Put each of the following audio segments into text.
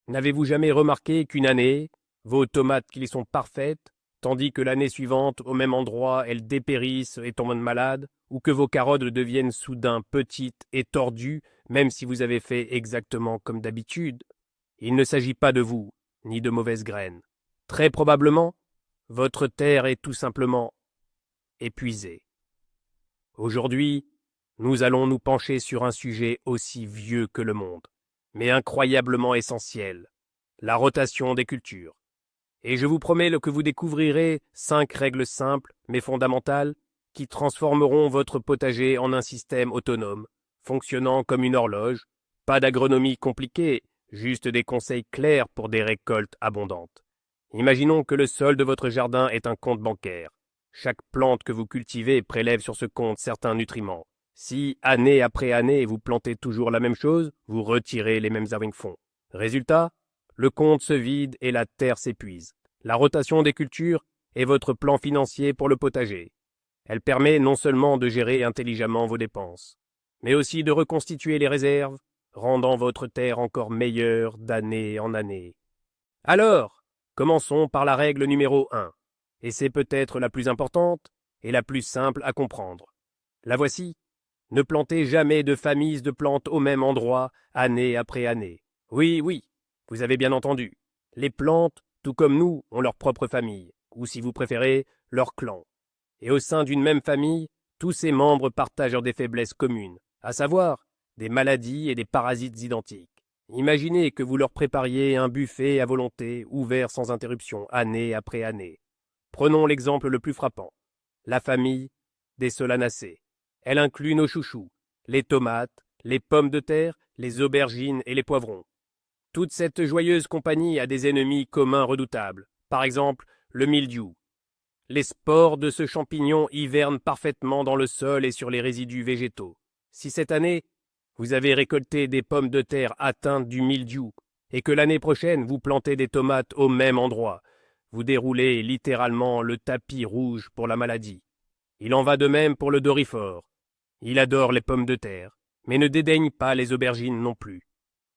N'avez-vous jamais remarqué qu'une année, vos tomates qui sont parfaites, tandis que l'année suivante, au même endroit, elles dépérissent et tombent malades, ou que vos carottes deviennent soudain petites et tordues, même si vous avez fait exactement comme d'habitude? Il ne s'agit pas de vous, ni de mauvaises graines. Très probablement, votre terre est tout simplement épuisée. Aujourd'hui, nous allons nous pencher sur un sujet aussi vieux que le monde, mais incroyablement essentiel, la rotation des cultures. Et je vous promets que vous découvrirez 5 règles simples, mais fondamentales, qui transformeront votre potager en un système autonome, fonctionnant comme une horloge, pas d'agronomie compliquée, juste des conseils clairs pour des récoltes abondantes. Imaginons que le sol de votre jardin est un compte bancaire. Chaque plante que vous cultivez prélève sur ce compte certains nutriments. Si, année après année, vous plantez toujours la même chose, vous retirez les mêmes fonds. Résultat, le compte se vide et la terre s'épuise. La rotation des cultures est votre plan financier pour le potager. Elle permet non seulement de gérer intelligemment vos dépenses, mais aussi de reconstituer les réserves, rendant votre terre encore meilleure d'année en année. Alors, commençons par la règle numéro 1, et c'est peut-être la plus importante et la plus simple à comprendre. La voici. Ne plantez jamais de familles de plantes au même endroit, année après année. Oui, oui, vous avez bien entendu. Les plantes, tout comme nous, ont leur propre famille, ou si vous préférez, leur clan. Et au sein d'une même famille, tous ses membres partagent des faiblesses communes, à savoir des maladies et des parasites identiques. Imaginez que vous leur prépariez un buffet à volonté, ouvert sans interruption, année après année. Prenons l'exemple le plus frappant, la famille des solanacées. Elle inclut nos chouchous, les tomates, les pommes de terre, les aubergines et les poivrons. Toute cette joyeuse compagnie a des ennemis communs redoutables, par exemple le mildiou. Les spores de ce champignon hivernent parfaitement dans le sol et sur les résidus végétaux. Si cette année, vous avez récolté des pommes de terre atteintes du mildiou, et que l'année prochaine vous plantez des tomates au même endroit, vous déroulez littéralement le tapis rouge pour la maladie. Il en va de même pour le dorifort. Il adore les pommes de terre, mais ne dédaigne pas les aubergines non plus.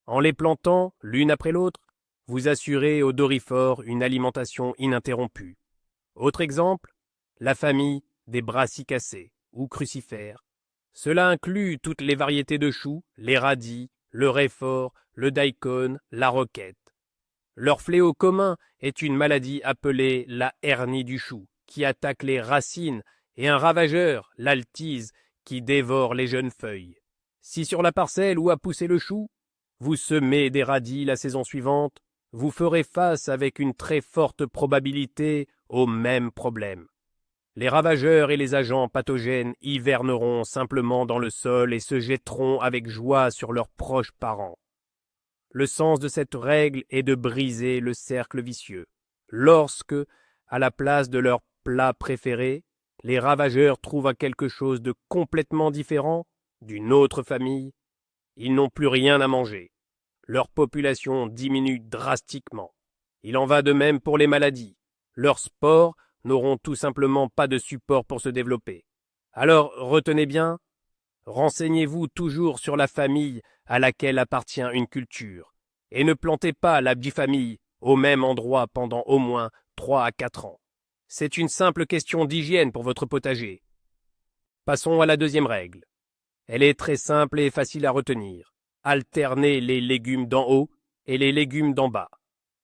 En les plantant l'une après l'autre, vous assurez au dorifort une alimentation ininterrompue. Autre exemple, la famille des brassicacées ou crucifères. Cela inclut toutes les variétés de choux, les radis, le raifort, le daikon, la roquette. Leur fléau commun est une maladie appelée la hernie du chou, qui attaque les racines, et un ravageur, l'altise, qui dévore les jeunes feuilles. Si sur la parcelle où a poussé le chou, vous semez des radis la saison suivante, vous ferez face avec une très forte probabilité au même problème. Les ravageurs et les agents pathogènes hiverneront simplement dans le sol et se jetteront avec joie sur leurs proches parents. Le sens de cette règle est de briser le cercle vicieux. Lorsque, à la place de leur plat préféré, les ravageurs trouvent quelque chose de complètement différent, d'une autre famille, ils n'ont plus rien à manger. Leur population diminue drastiquement. Il en va de même pour les maladies. Leurs spores n'auront tout simplement pas de support pour se développer. Alors, retenez bien, renseignez-vous toujours sur la famille à laquelle appartient une culture, et ne plantez pas la bifamille au même endroit pendant au moins 3 à 4 ans. C'est une simple question d'hygiène pour votre potager. Passons à la deuxième règle. Elle est très simple et facile à retenir. Alternez les légumes d'en haut et les légumes d'en bas.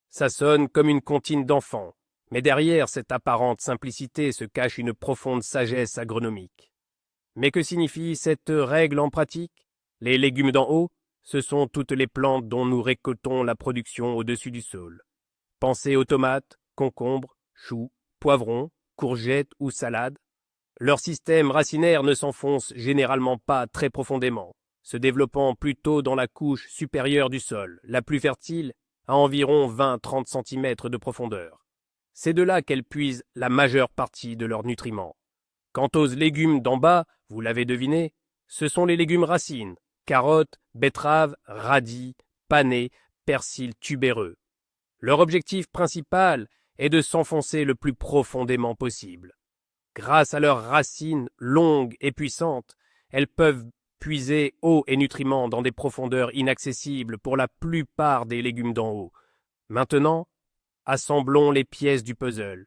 Ça sonne comme une comptine d'enfant, mais derrière cette apparente simplicité se cache une profonde sagesse agronomique. Mais que signifie cette règle en pratique? Les légumes d'en haut, ce sont toutes les plantes dont nous récoltons la production au-dessus du sol. Pensez aux tomates, concombres, choux, poivrons, courgettes ou salades. Leur système racinaire ne s'enfonce généralement pas très profondément, se développant plutôt dans la couche supérieure du sol, la plus fertile, à environ 20-30 cm de profondeur. C'est de là qu'elles puisent la majeure partie de leurs nutriments. Quant aux légumes d'en bas, vous l'avez deviné, ce sont les légumes racines, carottes, betteraves, radis, panais, persil tubéreux. Leur objectif principal est de s'enfoncer le plus profondément possible. Grâce à leurs racines longues et puissantes, elles peuvent puiser eau et nutriments dans des profondeurs inaccessibles pour la plupart des légumes d'en haut. Maintenant, assemblons les pièces du puzzle.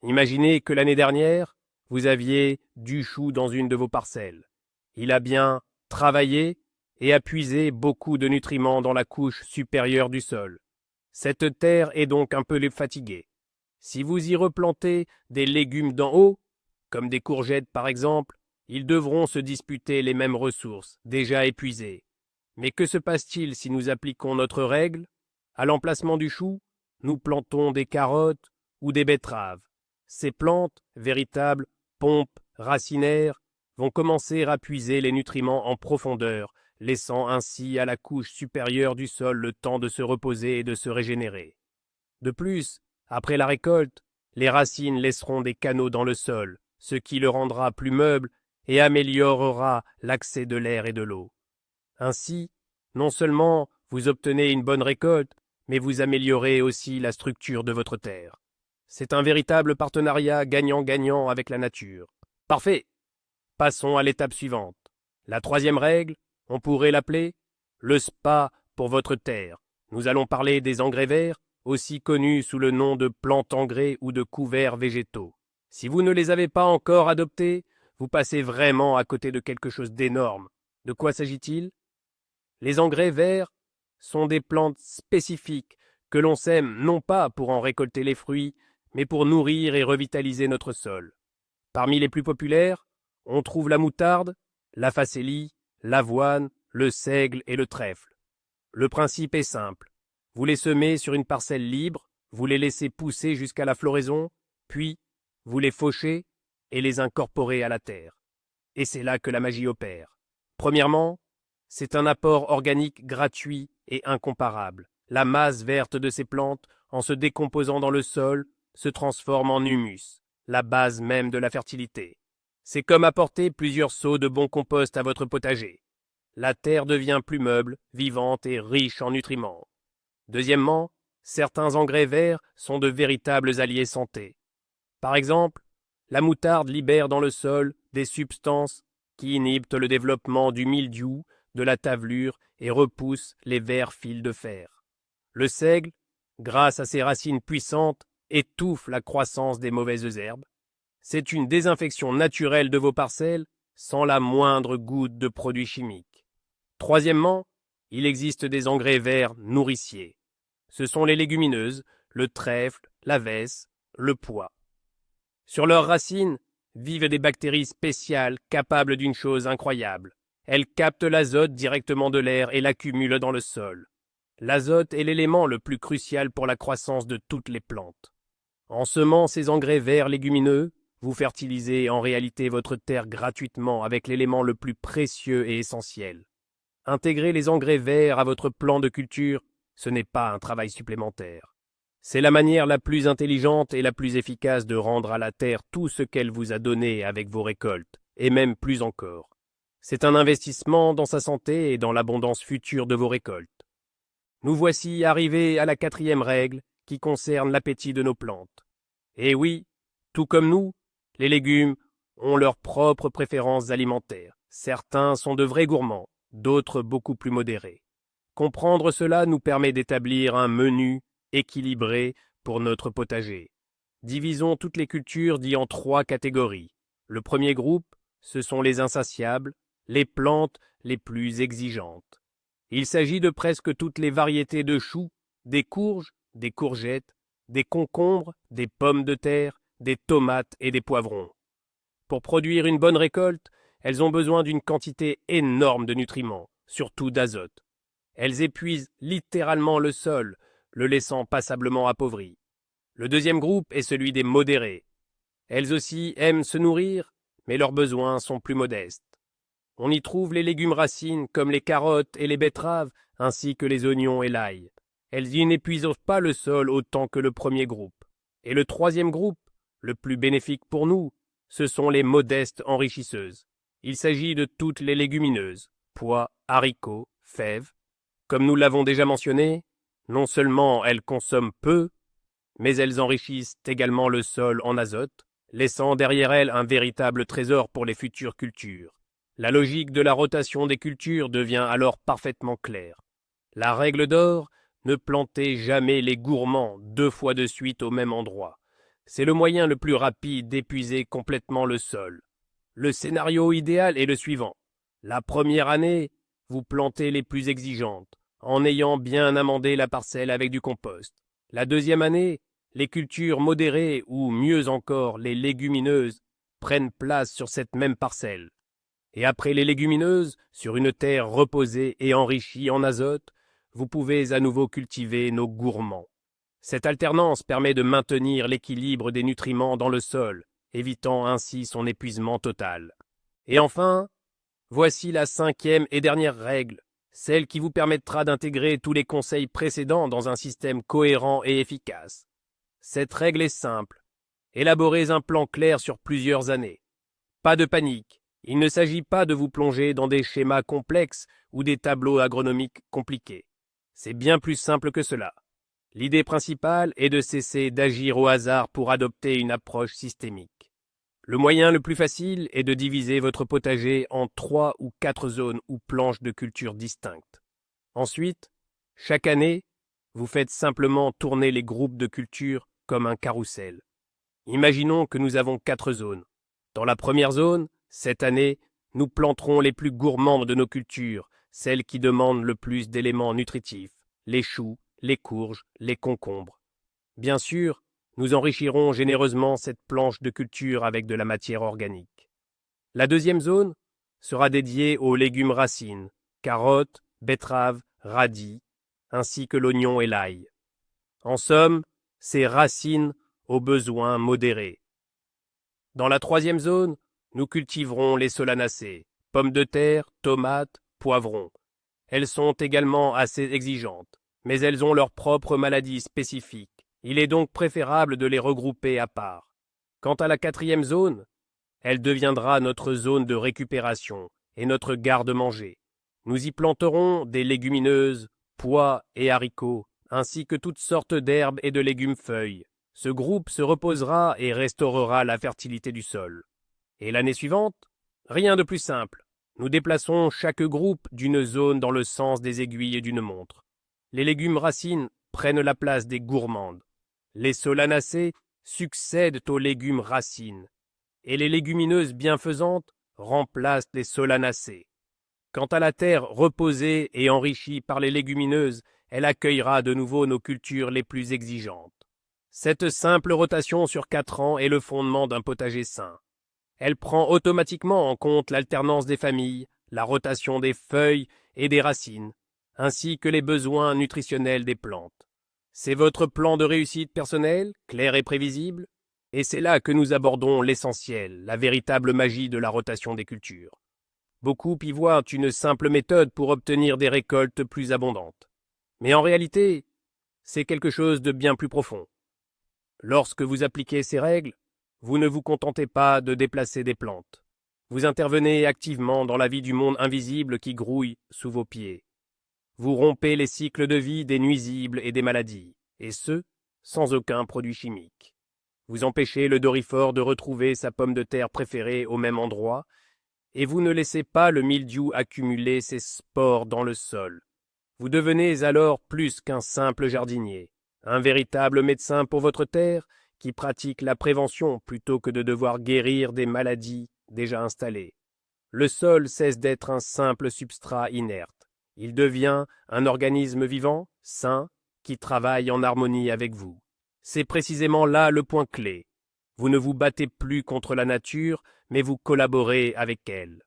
Imaginez que l'année dernière, vous aviez du chou dans une de vos parcelles. Il a bien travaillé et a puisé beaucoup de nutriments dans la couche supérieure du sol. Cette terre est donc un peu fatiguée. Si vous y replantez des légumes d'en haut, comme des courgettes par exemple, ils devront se disputer les mêmes ressources, déjà épuisées. Mais que se passe-t-il si nous appliquons notre règle? À l'emplacement du chou, nous plantons des carottes ou des betteraves. Ces plantes, véritables pompes racinaires, vont commencer à puiser les nutriments en profondeur, laissant ainsi à la couche supérieure du sol le temps de se reposer et de se régénérer. De plus, après la récolte, les racines laisseront des canaux dans le sol, ce qui le rendra plus meuble et améliorera l'accès de l'air et de l'eau. Ainsi, non seulement vous obtenez une bonne récolte, mais vous améliorez aussi la structure de votre terre. C'est un véritable partenariat gagnant-gagnant avec la nature. Parfait. Passons à l'étape suivante. La troisième règle, on pourrait l'appeler le spa pour votre terre. Nous allons parler des engrais verts, aussi connus sous le nom de plantes engrais ou de couverts végétaux. Si vous ne les avez pas encore adoptés, vous passez vraiment à côté de quelque chose d'énorme. De quoi s'agit-il? Les engrais verts sont des plantes spécifiques que l'on sème non pas pour en récolter les fruits, mais pour nourrir et revitaliser notre sol. Parmi les plus populaires, on trouve la moutarde, la facélie, l'avoine, le seigle et le trèfle. Le principe est simple. Vous les semez sur une parcelle libre, vous les laissez pousser jusqu'à la floraison, puis vous les fauchez et les incorporez à la terre. Et c'est là que la magie opère. Premièrement, c'est un apport organique gratuit et incomparable. La masse verte de ces plantes, en se décomposant dans le sol, se transforme en humus, la base même de la fertilité. C'est comme apporter plusieurs seaux de bon compost à votre potager. La terre devient plus meuble, vivante et riche en nutriments. Deuxièmement, certains engrais verts sont de véritables alliés santé. Par exemple, la moutarde libère dans le sol des substances qui inhibent le développement du mildiou, de la tavelure et repoussent les vers fils de fer. Le seigle, grâce à ses racines puissantes, étouffe la croissance des mauvaises herbes. C'est une désinfection naturelle de vos parcelles sans la moindre goutte de produits chimiques. Troisièmement, il existe des engrais verts nourriciers. Ce sont les légumineuses, le trèfle, la vesse, le pois. Sur leurs racines vivent des bactéries spéciales capables d'une chose incroyable. Elles captent l'azote directement de l'air et l'accumulent dans le sol. L'azote est l'élément le plus crucial pour la croissance de toutes les plantes. En semant ces engrais verts légumineux, vous fertilisez en réalité votre terre gratuitement avec l'élément le plus précieux et essentiel. Intégrer les engrais verts à votre plan de culture, ce n'est pas un travail supplémentaire. C'est la manière la plus intelligente et la plus efficace de rendre à la terre tout ce qu'elle vous a donné avec vos récoltes, et même plus encore. C'est un investissement dans sa santé et dans l'abondance future de vos récoltes. Nous voici arrivés à la quatrième règle qui concerne l'appétit de nos plantes. Et oui, tout comme nous, les légumes ont leurs propres préférences alimentaires. Certains sont de vrais gourmands, d'autres beaucoup plus modérés. Comprendre cela nous permet d'établir un menu équilibré pour notre potager. Divisons toutes les cultures en 3 catégories. Le premier groupe, ce sont les insatiables, les plantes les plus exigeantes. Il s'agit de presque toutes les variétés de choux, des courges, des courgettes, des concombres, des pommes de terre, des tomates et des poivrons. Pour produire une bonne récolte, elles ont besoin d'une quantité énorme de nutriments, surtout d'azote. Elles épuisent littéralement le sol, le laissant passablement appauvri. Le deuxième groupe est celui des modérés. Elles aussi aiment se nourrir, mais leurs besoins sont plus modestes. On y trouve les légumes racines comme les carottes et les betteraves, ainsi que les oignons et l'ail. Elles y n'épuisent pas le sol autant que le premier groupe. Et le troisième groupe, le plus bénéfique pour nous, ce sont les modestes enrichisseuses. Il s'agit de toutes les légumineuses, pois, haricots, fèves. Comme nous l'avons déjà mentionné, non seulement elles consomment peu, mais elles enrichissent également le sol en azote, laissant derrière elles un véritable trésor pour les futures cultures. La logique de la rotation des cultures devient alors parfaitement claire. La règle d'or, ne plantez jamais les gourmands 2 fois de suite au même endroit. C'est le moyen le plus rapide d'épuiser complètement le sol. Le scénario idéal est le suivant. La première année, vous plantez les plus exigeantes, en ayant bien amendé la parcelle avec du compost. La deuxième année, les cultures modérées ou mieux encore les légumineuses prennent place sur cette même parcelle. Et après les légumineuses, sur une terre reposée et enrichie en azote, vous pouvez à nouveau cultiver nos gourmands. Cette alternance permet de maintenir l'équilibre des nutriments dans le sol, évitant ainsi son épuisement total. Et enfin, voici la 5e et dernière règle, celle qui vous permettra d'intégrer tous les conseils précédents dans un système cohérent et efficace. Cette règle est simple. Élaborez un plan clair sur plusieurs années. Pas de panique. Il ne s'agit pas de vous plonger dans des schémas complexes ou des tableaux agronomiques compliqués. C'est bien plus simple que cela. L'idée principale est de cesser d'agir au hasard pour adopter une approche systémique. Le moyen le plus facile est de diviser votre potager en 3 ou 4 zones ou planches de culture distinctes. Ensuite, chaque année, vous faites simplement tourner les groupes de culture comme un carrousel. Imaginons que nous avons 4 zones. Dans la première zone, cette année, nous planterons les plus gourmandes de nos cultures, celles qui demandent le plus d'éléments nutritifs, les choux, les courges, les concombres. Bien sûr, nous enrichirons généreusement cette planche de culture avec de la matière organique. La deuxième zone sera dédiée aux légumes racines, carottes, betteraves, radis, ainsi que l'oignon et l'ail. En somme, ces racines aux besoins modérés. Dans la troisième zone, nous cultiverons les solanacées, pommes de terre, tomates, poivrons. Elles sont également assez exigeantes, mais elles ont leurs propres maladies spécifiques. Il est donc préférable de les regrouper à part. Quant à la 4e zone, elle deviendra notre zone de récupération et notre garde-manger. Nous y planterons des légumineuses, pois et haricots, ainsi que toutes sortes d'herbes et de légumes-feuilles. Ce groupe se reposera et restaurera la fertilité du sol. Et l'année suivante, rien de plus simple. Nous déplaçons chaque groupe d'une zone dans le sens des aiguilles d'une montre. Les légumes racines prennent la place des gourmandes. Les solanacées succèdent aux légumes racines. Et les légumineuses bienfaisantes remplacent les solanacées. Quant à la terre reposée et enrichie par les légumineuses, elle accueillera de nouveau nos cultures les plus exigeantes. Cette simple rotation sur 4 ans est le fondement d'un potager sain. Elle prend automatiquement en compte l'alternance des familles, la rotation des feuilles et des racines, ainsi que les besoins nutritionnels des plantes. C'est votre plan de réussite personnel, clair et prévisible, et c'est là que nous abordons l'essentiel, la véritable magie de la rotation des cultures. Beaucoup y voient une simple méthode pour obtenir des récoltes plus abondantes. Mais en réalité, c'est quelque chose de bien plus profond. Lorsque vous appliquez ces règles, vous ne vous contentez pas de déplacer des plantes. Vous intervenez activement dans la vie du monde invisible qui grouille sous vos pieds. Vous rompez les cycles de vie des nuisibles et des maladies, et ce, sans aucun produit chimique. Vous empêchez le dorifort de retrouver sa pomme de terre préférée au même endroit, et vous ne laissez pas le mildiou accumuler ses spores dans le sol. Vous devenez alors plus qu'un simple jardinier, un véritable médecin pour votre terre qui pratique la prévention plutôt que de devoir guérir des maladies déjà installées. Le sol cesse d'être un simple substrat inerte. Il devient un organisme vivant, sain, qui travaille en harmonie avec vous. C'est précisément là le point clé. Vous ne vous battez plus contre la nature, mais vous collaborez avec elle.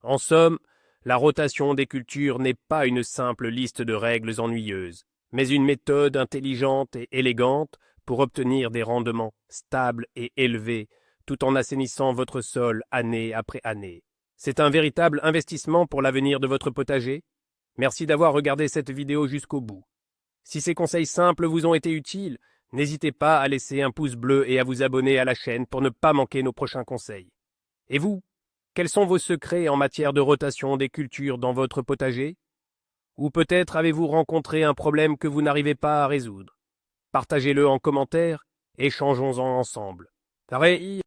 En somme, la rotation des cultures n'est pas une simple liste de règles ennuyeuses, mais une méthode intelligente et élégante pour obtenir des rendements stables et élevés, tout en assainissant votre sol année après année. C'est un véritable investissement pour l'avenir de votre potager. Merci d'avoir regardé cette vidéo jusqu'au bout. Si ces conseils simples vous ont été utiles, n'hésitez pas à laisser un pouce bleu et à vous abonner à la chaîne pour ne pas manquer nos prochains conseils. Et vous, quels sont vos secrets en matière de rotation des cultures dans votre potager? Ou peut-être avez-vous rencontré un problème que vous n'arrivez pas à résoudre? Partagez-le en commentaire, échangeons-en ensemble.